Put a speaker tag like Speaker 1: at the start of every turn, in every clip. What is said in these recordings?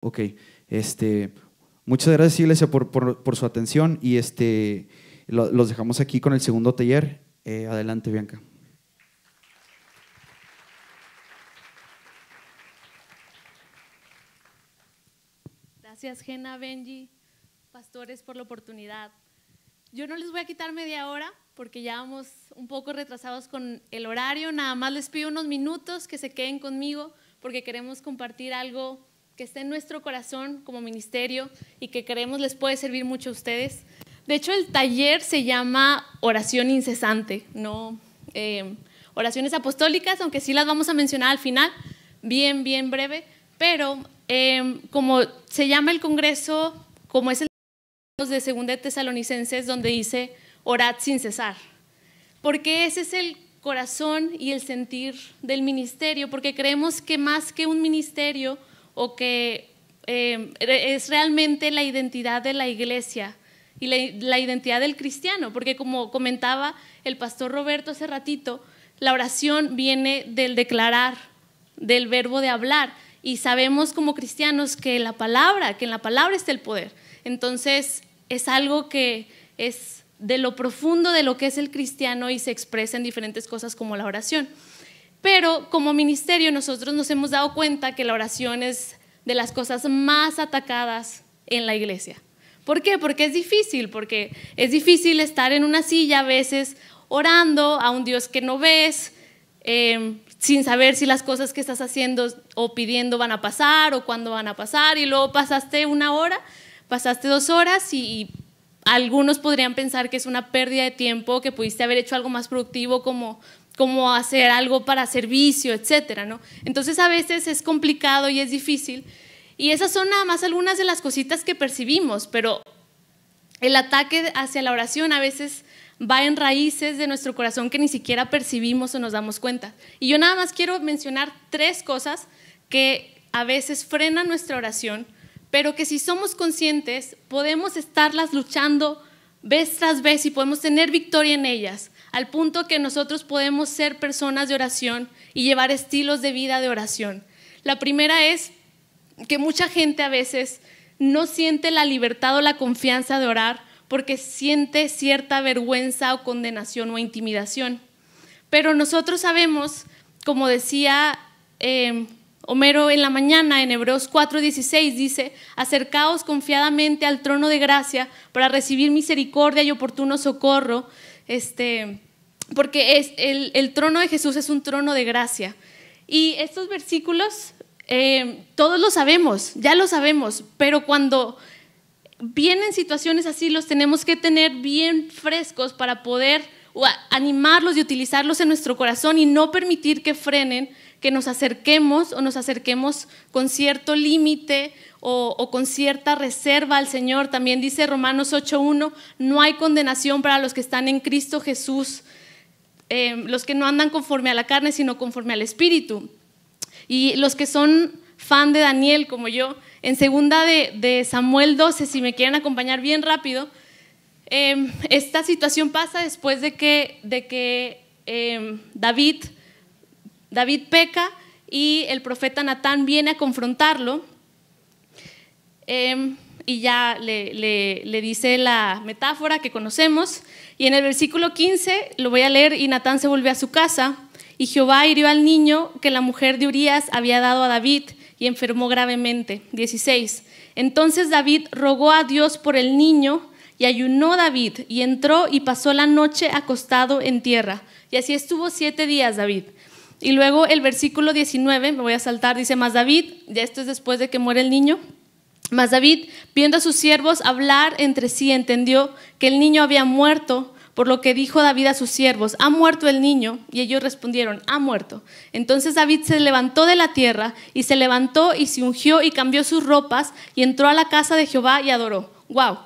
Speaker 1: Ok, muchas gracias, Iglesia, por su atención y los dejamos aquí con el segundo taller. Adelante, Bianca.
Speaker 2: Gracias, Gena, Benji, pastores, por la oportunidad. Yo no les voy a quitar media hora porque ya vamos un poco retrasados con el horario. Nada más les pido unos minutos que se queden conmigo porque queremos compartir algo que esté en nuestro corazón como ministerio y que creemos les puede servir mucho a ustedes. De hecho, el taller se llama Oración Incesante, no oraciones apostólicas, aunque sí las vamos a mencionar al final, bien breve, pero como se llama el congreso, como es el de Segunda de Tesalonicenses, donde dice orad sin cesar, porque ese es el corazón y el sentir del ministerio, porque creemos que más que un ministerio o que es realmente la identidad de la iglesia y la identidad del cristiano, porque como comentaba el pastor Roberto hace ratito, la oración viene del declarar, del verbo de hablar, y sabemos como cristianos que en la palabra está el poder. Entonces es algo que es de lo profundo de lo que es el cristiano y se expresa en diferentes cosas como la oración. Pero como ministerio nosotros nos hemos dado cuenta que la oración es de las cosas más atacadas en la iglesia. ¿Por qué? Porque es difícil estar en una silla a veces orando a un Dios que no ves, sin saber si las cosas que estás haciendo o pidiendo van a pasar o cuándo van a pasar, y luego pasaste 1 hora, pasaste 2 horas y algunos podrían pensar que es una pérdida de tiempo, que pudiste haber hecho algo más productivo como hacer algo para servicio, etcétera, ¿no? Entonces a veces es complicado y es difícil, y esas son nada más algunas de las cositas que percibimos, pero el ataque hacia la oración a veces va en raíces de nuestro corazón que ni siquiera percibimos o nos damos cuenta. Y yo nada más quiero mencionar 3 cosas que a veces frenan nuestra oración, pero que si somos conscientes podemos estarlas luchando vez tras vez y podemos tener victoria en ellas, al punto que nosotros podemos ser personas de oración y llevar estilos de vida de oración. La primera es que mucha gente a veces no siente la libertad o la confianza de orar porque siente cierta vergüenza o condenación o intimidación. Pero nosotros sabemos, como decía Homero en la mañana, en Hebreos 4:16 dice: acercaos confiadamente al trono de gracia para recibir misericordia y oportuno socorro, porque el trono de Jesús es un trono de gracia. Y estos versículos todos los sabemos, ya lo sabemos, pero cuando vienen situaciones así los tenemos que tener bien frescos para poder animarlos y utilizarlos en nuestro corazón y no permitir que frenen, que nos acerquemos con cierto límite o con cierta reserva al Señor. También dice Romanos 8:1, no hay condenación para los que están en Cristo Jesús, los que no andan conforme a la carne sino conforme al Espíritu. Y los que son fan de Daniel como yo, en segunda de Samuel 12, si me quieren acompañar bien rápido, esta situación pasa después de que David peca y el profeta Natán viene a confrontarlo, y ya le dice la metáfora que conocemos, y en el versículo 15 lo voy a leer: y Natán se volvió a su casa y Jehová hirió al niño que la mujer de Urías había dado a David y enfermó gravemente. 16. Entonces David rogó a Dios por el niño y ayunó David y entró y pasó la noche acostado en tierra, y así estuvo 7 días David. Y luego el versículo 19, me voy a saltar, dice: mas David, ya esto es después de que muere el niño, mas David, viendo a sus siervos hablar entre sí, entendió que el niño había muerto, por lo que dijo David a sus siervos: ¿ha muerto el niño? Y ellos respondieron: ha muerto. Entonces David se levantó de la tierra y se levantó y se ungió y cambió sus ropas y entró a la casa de Jehová y adoró. ¡Wow!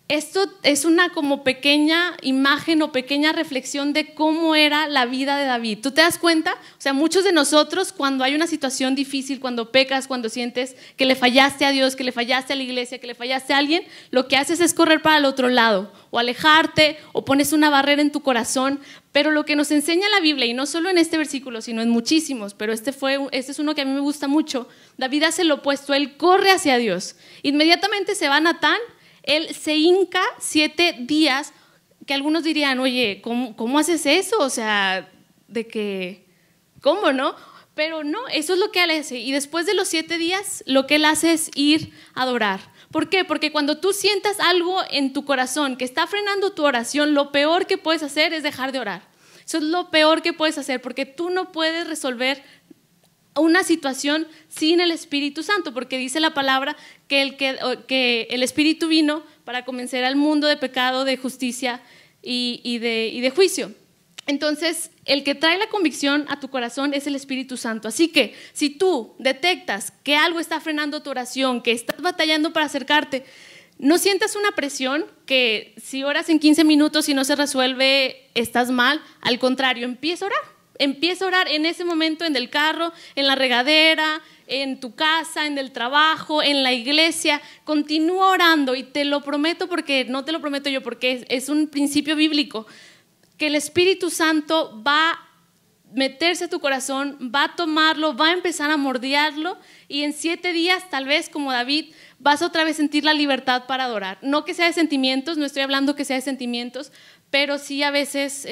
Speaker 2: esto es una como pequeña imagen o pequeña reflexión de cómo era la vida de David. ¿Tú te das cuenta? O sea, muchos de nosotros cuando hay una situación difícil, cuando pecas, cuando sientes que le fallaste a Dios, que le fallaste a la iglesia, que le fallaste a alguien, lo que haces es correr para el otro lado o alejarte o pones una barrera en tu corazón. Pero lo que nos enseña la Biblia, y no solo en este versículo, sino en muchísimos, pero este es uno que a mí me gusta mucho, David hace lo opuesto, él corre hacia Dios. Inmediatamente se va Natán, él se hinca 7 días, que algunos dirían, oye, ¿cómo haces eso? O sea, de que, ¿cómo no? Pero no, eso es lo que él hace. Y después de los 7 días, lo que él hace es ir a adorar. ¿Por qué? Porque cuando tú sientas algo en tu corazón que está frenando tu oración, lo peor que puedes hacer es dejar de orar. Eso es lo peor que puedes hacer, porque tú no puedes resolver una situación sin el Espíritu Santo, porque dice la palabra que el Espíritu vino para convencer al mundo de pecado, de justicia y de juicio. Entonces, el que trae la convicción a tu corazón es el Espíritu Santo. Así que si tú detectas que algo está frenando tu oración, que estás batallando para acercarte, no sientas una presión que si oras en 15 minutos y no se resuelve, estás mal. Al contrario, empieza a orar. Empieza a orar en ese momento, en el carro, en la regadera, en tu casa, en el trabajo, en la iglesia. Continúa orando y te lo prometo, porque no te lo prometo yo, porque es un principio bíblico, que el Espíritu Santo va a meterse a tu corazón, va a tomarlo, va a empezar a mordiarlo y en 7 días, tal vez como David, vas a otra vez sentir la libertad para adorar. No que sea de sentimientos, no estoy hablando que sea de sentimientos, pero sí a veces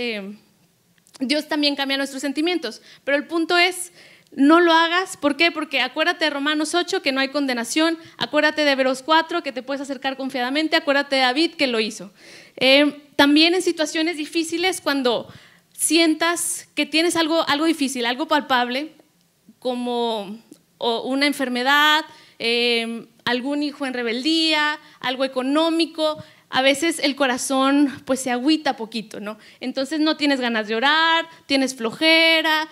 Speaker 2: Dios también cambia nuestros sentimientos. Pero el punto es, no lo hagas. ¿Por qué? Porque acuérdate de Romanos 8, que no hay condenación. Acuérdate de Hebreos 4, que te puedes acercar confiadamente. Acuérdate de David, que lo hizo. También en situaciones difíciles, cuando sientas que tienes algo difícil, algo palpable, como una enfermedad, algún hijo en rebeldía, algo económico, a veces el corazón pues se agüita poquito, ¿no? Entonces no tienes ganas de orar, tienes flojera,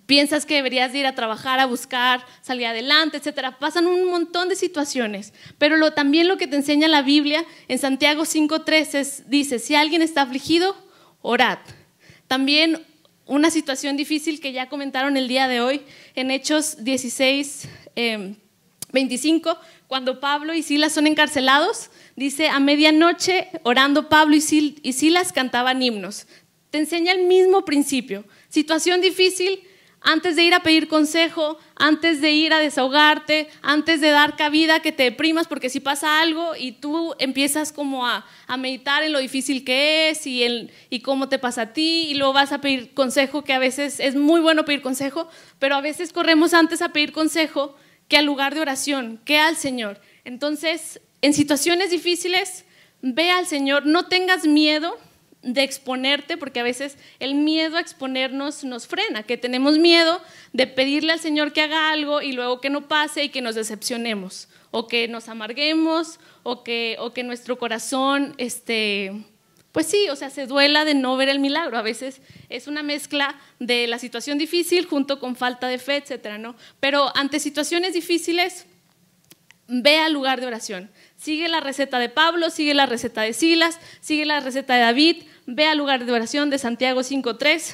Speaker 2: piensas que deberías de ir a trabajar, a buscar, salir adelante, etcétera. Pasan un montón de situaciones, pero también lo que te enseña la Biblia en Santiago 5:3 dice, si alguien está afligido, orad. También una situación difícil que ya comentaron el día de hoy en Hechos 16:25, cuando Pablo y Silas son encarcelados, dice, a medianoche orando Pablo y Silas cantaban himnos. Te enseña el mismo principio. Situación difícil, antes de ir a pedir consejo, antes de ir a desahogarte, antes de dar cabida que te deprimas, porque si pasa algo y tú empiezas como a meditar en lo difícil que es y cómo te pasa a ti, y luego vas a pedir consejo, que a veces es muy bueno pedir consejo, pero a veces corremos antes a pedir consejo que al lugar de oración, que al Señor. Entonces, en situaciones difíciles, ve al Señor, no tengas miedo de exponerte, porque a veces el miedo a exponernos nos frena, que tenemos miedo de pedirle al Señor que haga algo y luego que no pase y que nos decepcionemos, o que nos amarguemos, o que nuestro corazón, pues sí, o sea, se duela de no ver el milagro. A veces es una mezcla de la situación difícil junto con falta de fe, etcétera, ¿no? Pero ante situaciones difíciles, ve al lugar de oración. Sigue la receta de Pablo, sigue la receta de Silas, sigue la receta de David, ve al lugar de oración de Santiago 5:3,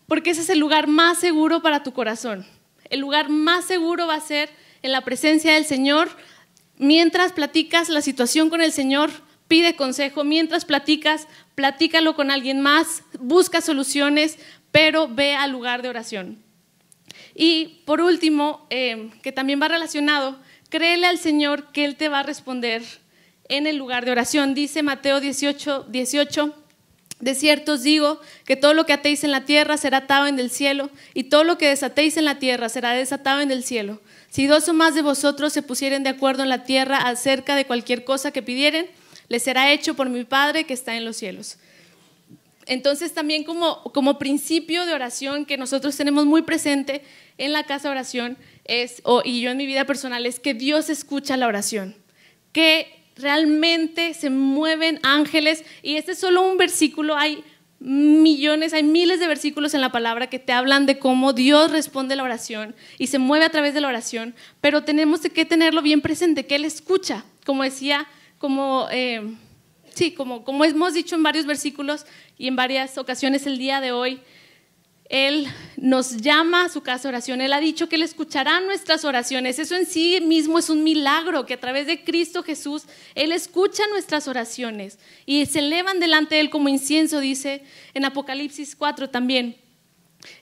Speaker 2: porque ese es el lugar más seguro para tu corazón. El lugar más seguro va a ser en la presencia del Señor. Mientras platicas la situación con el Señor, pide consejo. Mientras platícalo con alguien más, busca soluciones, pero ve al lugar de oración. Y por último, que también va relacionado, créele al Señor que Él te va a responder en el lugar de oración. Dice Mateo 18:18, de cierto os digo que todo lo que atéis en la tierra será atado en el cielo, y todo lo que desatéis en la tierra será desatado en el cielo. Si 2 o más de vosotros se pusieren de acuerdo en la tierra acerca de cualquier cosa que pidieren, les será hecho por mi Padre que está en los cielos. Entonces también como principio de oración que nosotros tenemos muy presente en la casa de oración y yo en mi vida personal, es que Dios escucha la oración, que realmente se mueven ángeles, y este es solo un versículo, hay miles de versículos en la palabra que te hablan de cómo Dios responde la oración y se mueve a través de la oración, pero tenemos que tenerlo bien presente, que Él escucha como decía, como hemos dicho en varios versículos y en varias ocasiones el día de hoy, Él nos llama a su casa de oración. Él ha dicho que Él escuchará nuestras oraciones. Eso en sí mismo es un milagro, que a través de Cristo Jesús Él escucha nuestras oraciones y se elevan delante de Él como incienso, dice en Apocalipsis 4 también.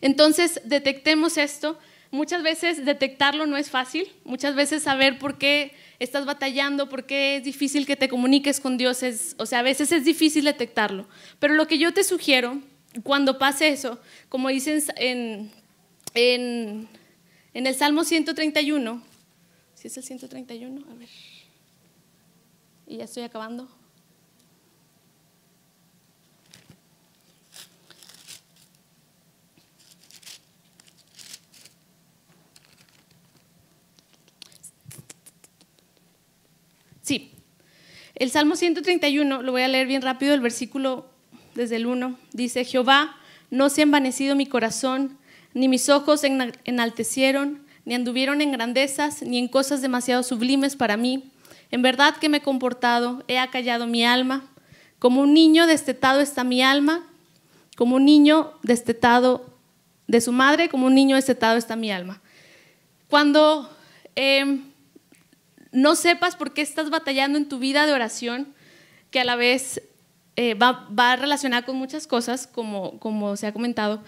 Speaker 2: Entonces detectemos esto. Muchas veces detectarlo no es fácil, muchas veces saber por qué estás batallando, por qué es difícil que te comuniques con Dios, a veces es difícil detectarlo. Pero lo que yo te sugiero, cuando pase eso, como dicen en el Salmo 131, ¿sí es el 131? A ver, y ya estoy acabando. Sí, el Salmo 131, lo voy a leer bien rápido, el versículo desde el 1, dice: Jehová, no se ha envanecido mi corazón, ni mis ojos enaltecieron, ni anduvieron en grandezas, ni en cosas demasiado sublimes para mí. En verdad que me he comportado, he acallado mi alma. Como un niño destetado está mi alma, como un niño destetado de su madre, como un niño destetado está mi alma. Cuando no sepas por qué estás batallando en tu vida de oración, que a la vez va relacionada con muchas cosas, como se ha comentado,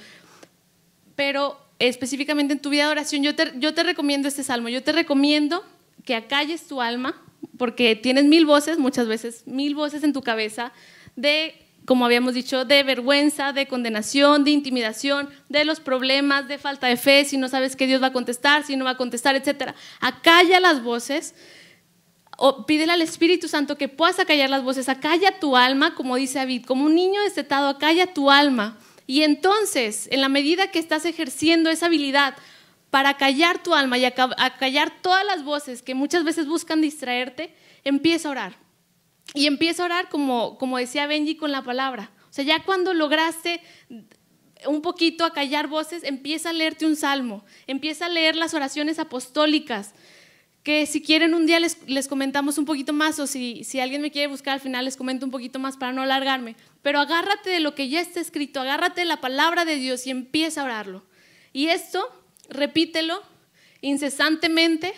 Speaker 2: pero específicamente en tu vida de oración, yo te recomiendo este salmo. Yo te recomiendo que acalles tu alma, porque tienes 1000 voces, muchas veces 1000 voces en tu cabeza, como habíamos dicho, de vergüenza, de condenación, de intimidación, de los problemas, de falta de fe, si no sabes que Dios va a contestar, si no va a contestar, etc. Acalla las voces, o pídele al Espíritu Santo que puedas acallar las voces. Acalla tu alma, como dice David, como un niño destetado, acalla tu alma. Y entonces, en la medida que estás ejerciendo esa habilidad para callar tu alma y acallar todas las voces que muchas veces buscan distraerte, empieza a orar. Y empieza a orar como decía Benji, con la palabra. O sea, ya cuando lograste un poquito acallar voces, empieza a leerte un salmo, empieza a leer las oraciones apostólicas, que si quieren un día les comentamos un poquito más, o si alguien me quiere buscar al final les comento un poquito más para no alargarme. Pero agárrate de lo que ya está escrito, agárrate de la palabra de Dios y empieza a orarlo. Y esto, repítelo incesantemente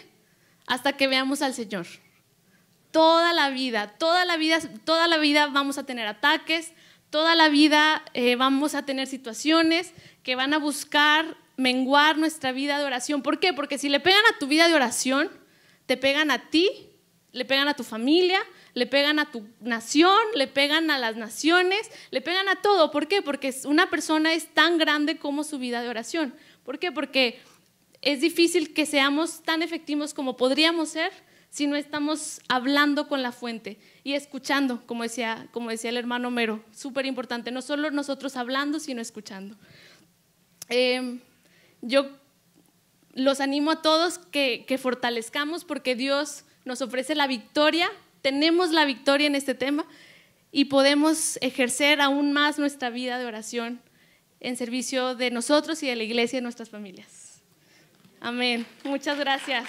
Speaker 2: hasta que veamos al Señor. Toda la vida vamos a tener ataques, toda la vida vamos a tener situaciones que van a buscar menguar nuestra vida de oración. ¿Por qué? Porque si le pegan a tu vida de oración, te pegan a ti, le pegan a tu familia, le pegan a tu nación, le pegan a las naciones, le pegan a todo. ¿Por qué? Porque una persona es tan grande como su vida de oración. ¿Por qué? Porque es difícil que seamos tan efectivos como podríamos ser si no estamos hablando con la fuente y escuchando, como decía el hermano Mero. Súper importante, no solo nosotros hablando, sino escuchando. Yo los animo a todos que fortalezcamos, porque Dios nos ofrece la victoria, tenemos la victoria en este tema y podemos ejercer aún más nuestra vida de oración en servicio de nosotros y de la iglesia y de nuestras familias. Amén. Muchas gracias.